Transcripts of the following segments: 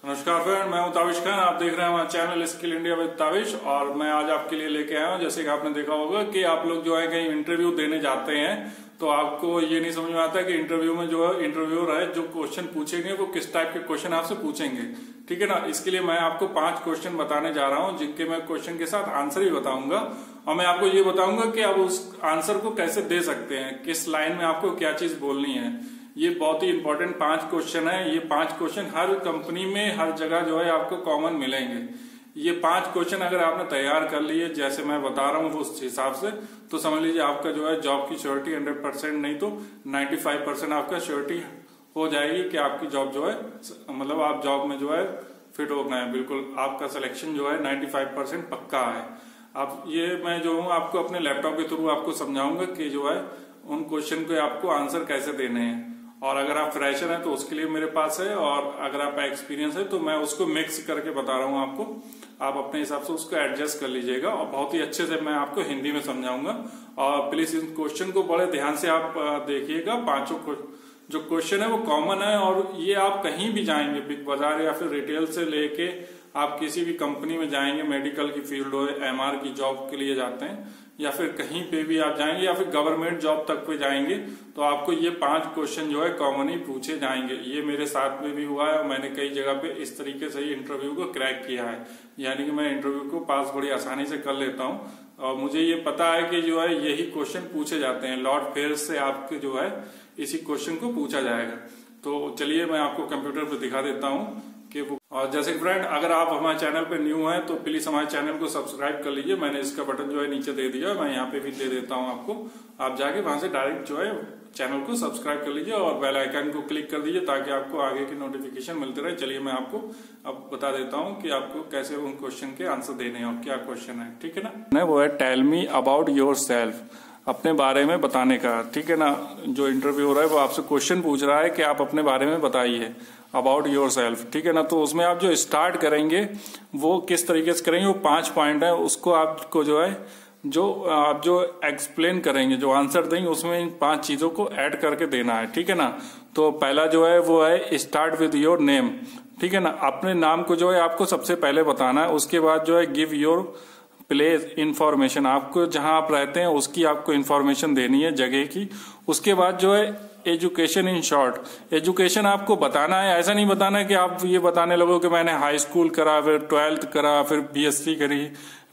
नमस्कार फ्रेंड, मैं हूं ताबिश खान। आप देख रहे हैं हमारा channel skill India with Tabish. और मैं आज आपके लिए लेके आया हूं, जैसे कि आपने देखा होगा कि आप लोग जो है कहीं इंटरव्यू देने जाते हैं तो आपको ये नहीं समझ में आता कि इंटरव्यू में जो है इंटरव्यूअर है जो क्वेश्चन पूछेंगे वो किस टाइप के क्वेश्चन आपसे पूछेंगे। ठीक है ना। इसके लिए मैं आपको 5 क्वेश्चन बताने जा रहा हूं, जिनके मैं क्वेश्चन के साथ आंसर भी बताऊंगा। और मैं आपको ये बताऊंगा कि आप उस आंसर को कैसे दे सकते हैं, किस लाइन में आपको क्या चीज बोलनी है। ये बहुत ही इंपॉर्टेंट 5 क्वेश्चन है। ये 5 क्वेश्चन हर कंपनी में हर जगह जो है आपको कॉमन मिलेंगे। ये 5 क्वेश्चन अगर आपने तैयार कर लिए जैसे मैं बता रहा हूँ उस हिसाब से, तो समझ लीजिए आपका जो है जॉब की श्योरिटी 100% नहीं तो 95% आपका श्योरिटी हो जाएगी कि आपकी जॉब जो है मतलब आप जॉब में जो है फिट होना है। बिल्कुल आपका सिलेक्शन जो है 95% पक्का है। आप ये मैं जो हूँ आपको अपने लैपटॉप के थ्रू आपको समझाऊंगा कि जो है उन क्वेश्चन के आपको आंसर कैसे देने हैं। और अगर आप फ्रेशर हैं तो उसके लिए मेरे पास है, और अगर आप एक्सपीरियंस है तो मैं उसको मिक्स करके बता रहा हूँ आपको। आप अपने हिसाब से उसको एडजस्ट कर लीजिएगा और बहुत ही अच्छे से मैं आपको हिंदी में समझाऊंगा। और प्लीज इन क्वेश्चन को बड़े ध्यान से आप देखिएगा। 5 जो क्वेश्चन है वो कॉमन है, और ये आप कहीं भी जाएंगे, बिग बाजार या फिर रिटेल से लेके आप किसी भी कंपनी में जाएंगे, मेडिकल की फील्ड हो, एमआर की जॉब के लिए जाते हैं, या फिर कहीं पे भी आप जाएंगे, या फिर गवर्नमेंट जॉब तक पे जाएंगे, तो आपको ये 5 क्वेश्चन जो है कॉमन ही पूछे जाएंगे। ये मेरे साथ में भी हुआ है और मैंने कई जगह पे इस तरीके से ही इंटरव्यू को क्रैक किया है। यानी कि मैं इंटरव्यू को पास बड़ी आसानी से कर लेता हूँ, और मुझे ये पता है कि जो है यही क्वेश्चन पूछे जाते हैं। लॉर्ड फेयर्स से आपके जो है इसी क्वेश्चन को पूछा जाएगा। तो चलिए मैं आपको कंप्यूटर पे दिखा देता हूँ कि वो। और जैसे फ्रेंड, अगर आप हमारे चैनल पे न्यू हैं तो प्लीज हमारे चैनल को सब्सक्राइब कर लीजिए। मैंने इसका बटन जो है नीचे दे दिया, मैं यहाँ पे भी दे देता हूँ आपको। आप जाके वहां से डायरेक्ट जो है चैनल को सब्सक्राइब कर लीजिए और बेल आइकन को क्लिक कर दीजिए ताकि आपको आगे की नोटिफिकेशन मिलते रहे। चलिए मैं आपको अब बता देता हूँ कि आपको कैसे उन क्वेश्चन के आंसर देने हैं और क्या क्वेश्चन है। ठीक है ना। वो है tell me about yourself, अपने बारे में बताने का। ठीक है ना। जो इंटरव्यू हो रहा है वो आपसे क्वेश्चन पूछ रहा है कि आप अपने बारे में बताइए, अबाउट योर सेल्फ। ठीक है ना। तो उसमें आप जो स्टार्ट करेंगे वो किस तरीके से करेंगे, वो 5 पॉइंट है। उसको आपको जो है आप जो एक्सप्लेन करेंगे, जो आंसर देंगे, उसमें इन 5 चीजों को ऐड करके देना है। ठीक है ना। तो पहला जो है वो है स्टार्ट विद योर नेम। ठीक है ना। अपने नाम को जो है आपको सबसे पहले बताना है। उसके बाद जो है गिव योर प्लेस इंफॉर्मेशन, आपको जहां आप रहते हैं उसकी आपको इंफॉर्मेशन देनी है, जगह की। उसके बाद जो है एजुकेशन इन शॉर्ट, एजुकेशन आपको बताना है। ऐसा नहीं बताना है कि आप ये बताने लगो कि मैंने हाई स्कूल करा, फिर 12th करा, फिर बीएससी करी,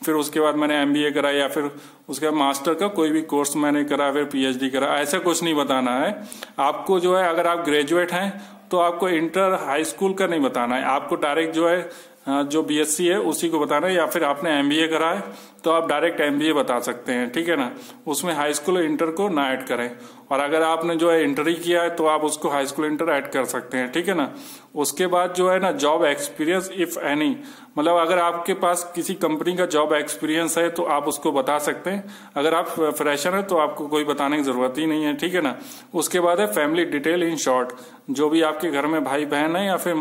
फिर उसके बाद मैंने एमबीए करा, या फिर उसके बाद मास्टर का कोई भी कोर्स मैंने करा, फिर पीएचडी करा। ऐसा कुछ नहीं बताना है आपको। जो है अगर आप ग्रेजुएट हैं तो आपको इंटर हाई स्कूल का नहीं बताना है, आपको डायरेक्ट जो है जो बीएससी है उसी को बताना है। या फिर आपने एमबीए करा है तो आप डायरेक्ट एमबीए बता सकते हैं। ठीक है ना। उसमें हाई स्कूल इंटर को ना ऐड करें। और अगर आपने जो है इंटर ही किया है तो आप उसको हाई स्कूल इंटर ऐड कर सकते हैं। ठीक है ना। उसके बाद जो है ना जॉब एक्सपीरियंस इफ एनी, मतलब अगर आपके पास किसी कंपनी का जॉब एक्सपीरियंस है तो आप उसको बता सकते हैं। अगर आप फ्रेशर हैं तो आपको कोई बताने की जरूरत ही नहीं है। ठीक है ना। उसके बाद है फैमिली डिटेल इन शॉर्ट, जो भी आपके घर में भाई बहन है या फिर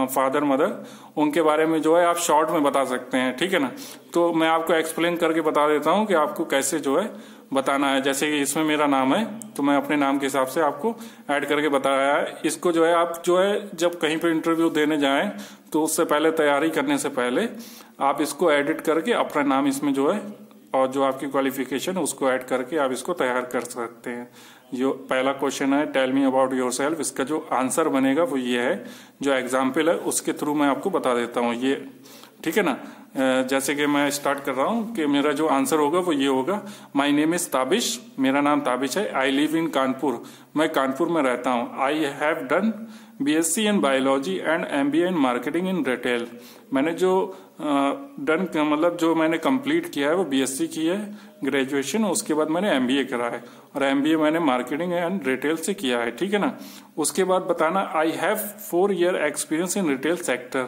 फादर मदर, उनके बारे में जो है आप शॉर्ट में बता सकते हैं। ठीक है ना। तो मैं आपको एक्सप्लेन करके बता देता हूँ कि आपको कैसे जो है बताना है। जैसे कि इसमें मेरा नाम है तो मैं अपने नाम के हिसाब से आपको ऐड करके बताया है। इसको जो है आप जो है जब कहीं पर इंटरव्यू देने जाएं तो उससे पहले, तैयारी करने से पहले आप इसको एडिट करके अपना नाम इसमें जो है और जो आपकी क्वालिफिकेशन है उसको ऐड करके आप इसको तैयार कर सकते हैं। जो पहला क्वेश्चन है tell me about yourself, इसका जो आंसर बनेगा वो ये है। जो एग्जाम्पल है उसके थ्रू मैं आपको बता देता हूँ ये। ठीक है ना। जैसे कि मैं स्टार्ट कर रहा हूँ कि मेरा जो आंसर होगा वो ये होगा। माई नेम इज ताबिश, मेरा नाम ताबिश है। आई लिव इन कानपुर, मैं कानपुर में रहता हूँ। I have done BSc in biology and MBA in marketing in retail, मैंने जो डन मतलब जो मैंने कंप्लीट किया है वो बीएससी की है ग्रेजुएशन। उसके बाद मैंने एमबीए करा है, और एमबीए मैंने मार्केटिंग एंड रिटेल से किया है। ठीक है ना। उसके बाद बताना I have 4 year experience in retail sector,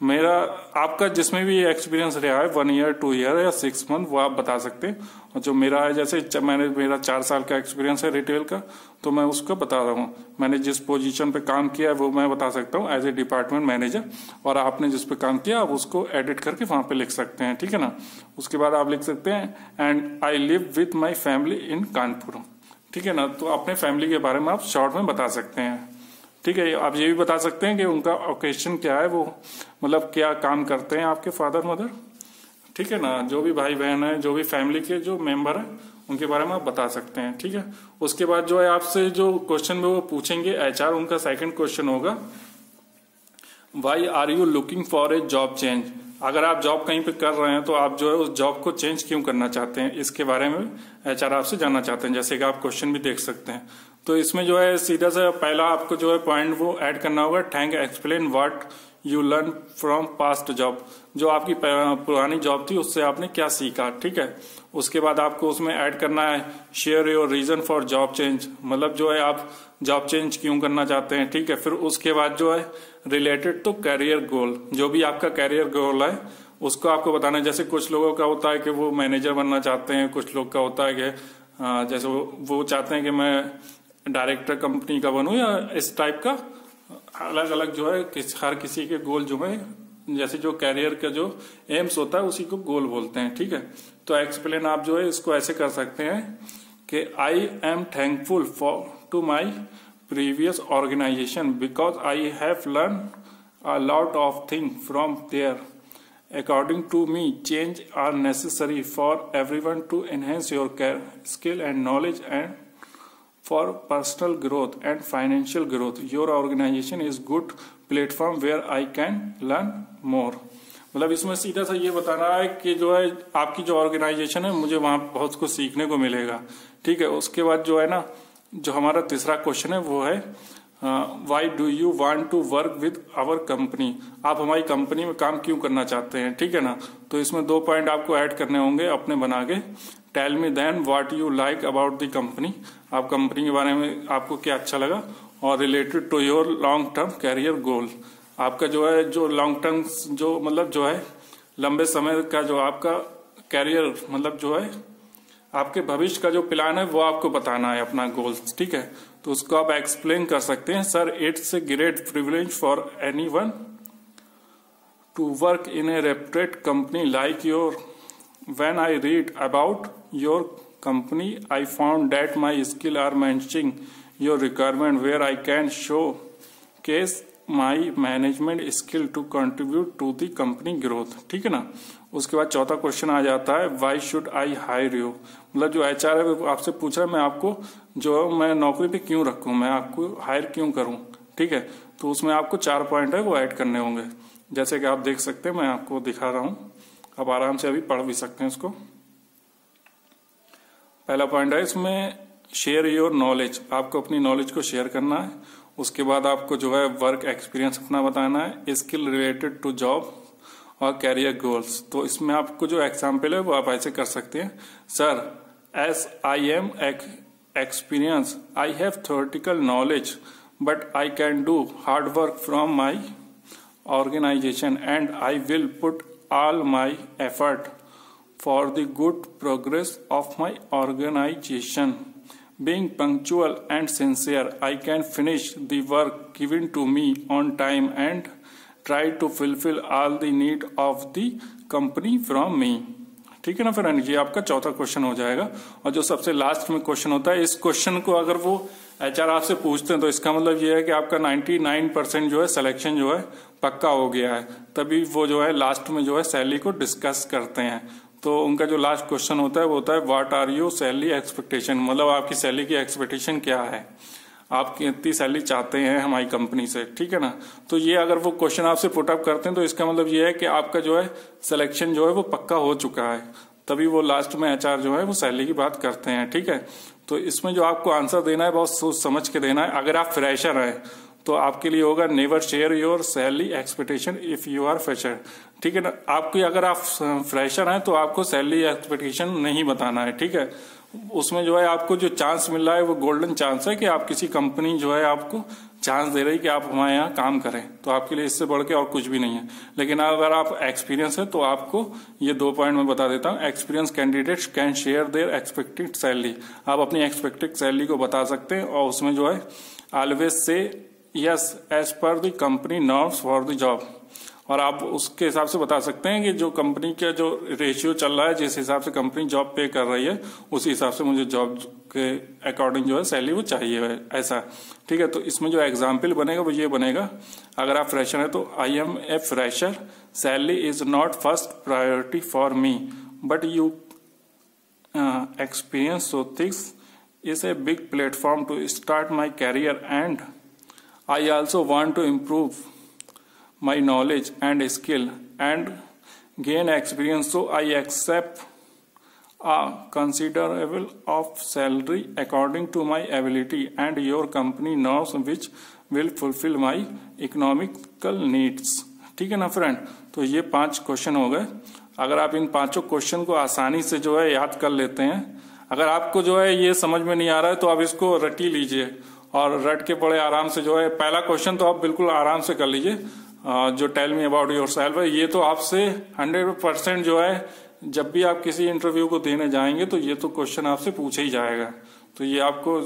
मेरा आपका जिसमें भी एक्सपीरियंस रहा है 1 year 2 year या 6 month वो आप बता सकते हैं। और जो मेरा है, जैसे मेरा 4 साल का एक्सपीरियंस है रिटेल का, तो मैं उसको बता रहा हूँ। मैंने जिस पोजीशन पे काम किया है वो मैं बता सकता हूँ एज ए डिपार्टमेंट मैनेजर, और आपने जिस पे काम किया आप उसको एडिट करके वहां पे लिख सकते हैं। ठीक है ना। उसके बाद आप लिख सकते हैं and I live with my family in Kanpur. ठीक है ना। तो अपने फैमिली के बारे में आप शॉर्ट में बता सकते हैं। ठीक है। आप ये भी बता सकते हैं कि उनका ओकेशन क्या है, वो मतलब क्या काम करते हैं आपके फादर मदर, ठीक है ना। जो भी भाई बहन है, जो भी फैमिली के जो मेंबर है, उनके बारे में आप बता सकते हैं, ठीक है। उसके बाद जो है आपसे जो क्वेश्चन में वो पूछेंगे एचआर, उनका सेकंड क्वेश्चन होगा why are you looking for a job change. अगर आप जॉब कहीं पे कर रहे हैं तो आप जो है उस जॉब को चेंज क्यों करना चाहते हैं, इसके बारे में एचआर आपसे जानना चाहते हैं। जैसे कि आप क्वेश्चन भी देख सकते हैं। तो इसमें जो है सीधा सा पहला आपको जो है पॉइंट वो ऐड करना होगा, thank explain what you learn from past job. जो आपकी पुरानी जॉब थी उससे आपने क्या सीखा, ठीक है। उसके बाद आपको उसमें ऐड करना है share your reason for job change, मतलब जो है आप जॉब चेंज क्यों करना चाहते हैं, ठीक है। फिर उसके बाद जो है रिलेटेड टू कैरियर गोल, जो भी आपका कैरियर गोल है उसको आपको बताना है। जैसे कुछ लोगों का होता है कि वो मैनेजर बनना चाहते हैं, कुछ लोग का होता है कि जैसे वो चाहते हैं कि मैं डायरेक्टर कंपनी का बनूं, या इस टाइप का अलग अलग जो है हर किसी के गोल जो है, जैसे जो कैरियर का जो एम्स होता है उसी को गोल बोलते हैं, ठीक है। तो एक्सप्लेन आप जो है इसको ऐसे कर सकते हैं कि I am thankful for to my previous organisation because I have learn a lot of thing from there according to me change are necessary for everyone to enhance your skill and knowledge and for personal growth and financial growth. Your organization is good platform where I can learn more. मतलब इसमें सीधा सा ये बताना है कि जो है आपकी जो ऑर्गेनाइजेशन है मुझे वहां बहुत कुछ सीखने को मिलेगा, ठीक है। उसके बाद जो है ना, जो हमारा तीसरा क्वेश्चन है वो है why do you want to work with our company. आप हमारी कंपनी में काम क्यों करना चाहते हैं, ठीक है ना। तो इसमें 2 पॉइंट आपको ऐड करने होंगे अपने बना के। Tell me then what you like about the company, आप कंपनी के बारे में आपको क्या अच्छा लगा, और related to your long term career goal, आपका जो है जो लॉन्ग टर्म जो मतलब जो है लंबे समय का जो आपका कैरियर मतलब जो है आपके भविष्य का जो प्लान है वो आपको बताना है अपना गोल्स, ठीक है। तो उसको आप एक्सप्लेन कर सकते हैं, sir it's a great privilege for anyone to work in a reputed company like your. When I read about your company, I found that my skills are matching your requirement where I can showcase my management skill to contribute to the company growth, ठीक है ना। उसके बाद चौथा question आ जाता है why should I hire you, मतलब जो एचआर है वो आपसे पूछ रहा है मैं आपको जो मैं नौकरी पे क्यों रखूं, मैं आपको हायर क्यों करूं, ठीक है। तो उसमें आपको 4 पॉइंट है वो ऐड करने होंगे, जैसे कि आप देख सकते हैं, मैं आपको दिखा रहा हूं, आप आराम से अभी पढ़ भी सकते हैं इसको। पहला पॉइंट है इसमें शेयर योर नॉलेज, आपको अपनी नॉलेज को शेयर करना है। उसके बाद आपको जो है वर्क एक्सपीरियंस अपना बताना है, स्किल रिलेटेड टू जॉब और कैरियर गोल्स। तो इसमें आपको जो एग्जाम्पल है वो आप ऐसे कर सकते हैं, sir as I am experience I have theoretical knowledge but I can do hard work from my organisation and I will put all my effort for the good progress of my organization. Being punctual and sincere, I can finish the work given to me on time and try to fulfill all the need of the company from me. ठीक है ना friend, ये आपका चौथा question हो जाएगा। और जो सबसे लास्ट में क्वेश्चन होता है, इस क्वेश्चन को अगर वो एचआर आपसे पूछते हैं तो इसका मतलब ये है कि आपका 99% जो है सिलेक्शन जो है पक्का हो गया है। तभी वो जो है लास्ट में जो है सैलरी को डिस्कस करते हैं। तो उनका जो लास्ट क्वेश्चन होता है वो होता है what are you salary expectation, मतलब आपकी सैलरी की एक्सपेक्टेशन क्या है, आप कितनी सैलरी चाहते हैं हमारी कंपनी से, ठीक है ना। तो ये अगर वो क्वेश्चन आपसे पुटअप करते हैं तो इसका मतलब ये है कि आपका जो है सिलेक्शन जो है वो पक्का हो चुका है, तभी वो लास्ट में एचआर जो है वो सैलरी की बात करते हैं, ठीक है। तो इसमें जो आपको आंसर देना है बहुत सोच समझ के देना है। अगर आप फ्रेशर हैं तो आपके लिए होगा never share your salary expectation if you are fresher, ठीक है ना। आपकी अगर आप फ्रेशर हैं तो आपको सैलरी एक्सपेक्टेशन नहीं बताना है, ठीक है। उसमें जो है आपको जो चांस मिल रहा है वो गोल्डन चांस है कि आप किसी कंपनी जो है आपको चांस दे रही है कि आप हमारे यहाँ काम करें, तो आपके लिए इससे बढ़ के और कुछ भी नहीं है। लेकिन अगर आप एक्सपीरियंस है तो आपको ये 2 पॉइंट में बता देता हूँ। Experience candidates can share their expected salary, आप अपनी एक्सपेक्टेड सैलरी को बता सकते हैं। और उसमें जो है ऑलवेज से yes as per the company norms for the job. और आप उसके हिसाब से बता सकते हैं कि जो कंपनी का जो रेशियो चल रहा है, जिस हिसाब से कंपनी जॉब पे कर रही है, उसी हिसाब से मुझे जॉब के अकॉर्डिंग जो है सैलरी वो चाहिए ऐसा। ठीक है, तो इसमें जो एग्जाम्पल बनेगा वो ये बनेगा, अगर आप फ्रेशर हैं तो I am a fresher, salary is not first priority for me, but you experience so thinks is a big platform to start my career, and I also want to improve my knowledge and skill and gain experience, so I accept a considerable of salary according to my ability and your company norms which will fulfill my economical needs। ठीक है ना friend, तो ये 5 question हो गए। अगर आप इन 5 question को आसानी से जो है याद कर लेते हैं, अगर आपको जो है ये समझ में नहीं आ रहा है तो आप इसको रट ही लीजिए, और रट के बड़े आराम से जो है पहला क्वेश्चन तो आप बिल्कुल आराम से कर लीजिए, जो tell me about yourself है, ये तो आपसे 100% जो है जब भी आप किसी इंटरव्यू को देने जाएंगे तो ये तो क्वेश्चन आपसे पूछा ही जाएगा। तो ये आपको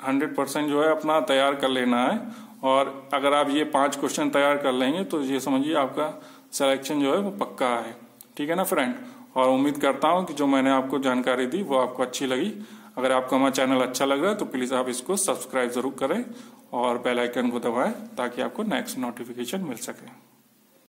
100% जो है अपना तैयार कर लेना है, और अगर आप ये 5 क्वेश्चन तैयार कर लेंगे तो ये समझिए आपका सिलेक्शन जो है वो पक्का है। ठीक है ना फ्रेंड, और उम्मीद करता हूं कि जो मैंने आपको जानकारी दी वो आपको अच्छी लगी। अगर आपको हमारा चैनल अच्छा लग रहा है तो प्लीज आप इसको सब्सक्राइब जरूर करें और बेल आइकन को दबाएं ताकि आपको नेक्स्ट नोटिफिकेशन मिल सके।